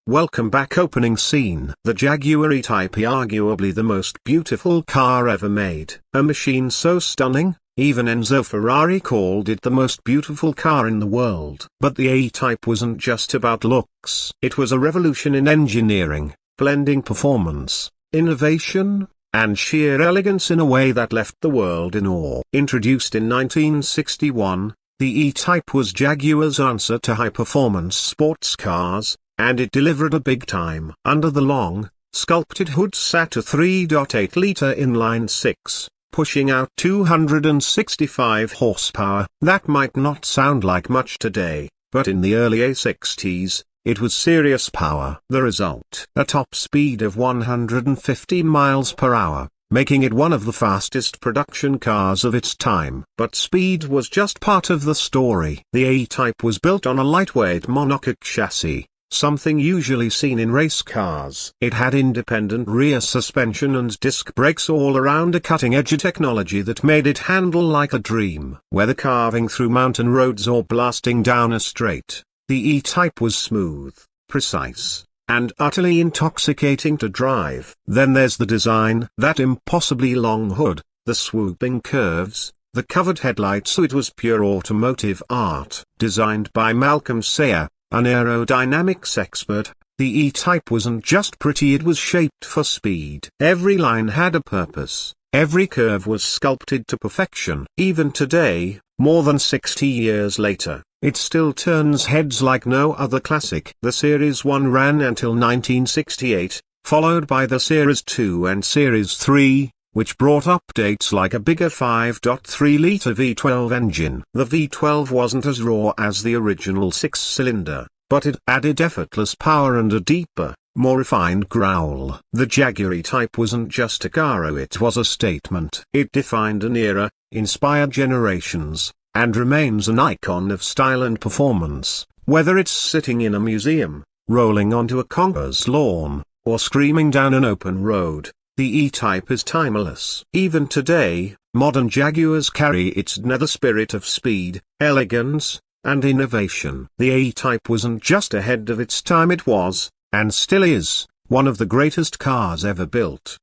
Welcome back. Opening scene. The Jaguar E-Type is arguably the most beautiful car ever made. A machine so stunning, even Enzo Ferrari called it the most beautiful car in the world. But the E-Type wasn't just about looks. It was a revolution in engineering, blending performance, innovation, and sheer elegance in a way that left the world in awe. Introduced in 1961, the E-Type was Jaguar's answer to high-performance sports cars, and it delivered a big time. Under the long, sculpted hood sat a 3.8-liter inline-six, pushing out 265 horsepower. That might not sound like much today, but in the early '60s, it was serious power. The result: a top speed of 150 miles per hour, making it one of the fastest production cars of its time. But speed was just part of the story. The E-Type was built on a lightweight monocoque chassis, something usually seen in race cars. It had independent rear suspension and disc brakes, all around a cutting-edge technology that made it handle like a dream. Whether carving through mountain roads or blasting down a straight, the E-Type was smooth, precise, and utterly intoxicating to drive. Then there's the design. That impossibly long hood, the swooping curves, the covered headlights. It was pure automotive art. Designed by Malcolm Sayer, an aerodynamics expert, the E-Type wasn't just pretty, it was shaped for speed. Every line had a purpose, every curve was sculpted to perfection. Even today, more than 60 years later, it still turns heads like no other classic. The Series 1 ran until 1968, followed by the Series 2 and Series 3, which brought updates like a bigger 5.3-liter V12 engine. The V12 wasn't as raw as the original six-cylinder, but it added effortless power and a deeper, more refined growl. The Jaguar E-Type wasn't just a car, it was a statement. It defined an era, inspired generations, and remains an icon of style and performance. Whether it's sitting in a museum, rolling onto a concourse lawn, or screaming down an open road, the E-Type is timeless. Even today, modern Jaguars carry its nether spirit of speed, elegance, and innovation. The E-Type wasn't just ahead of its time, it was, and still is, one of the greatest cars ever built.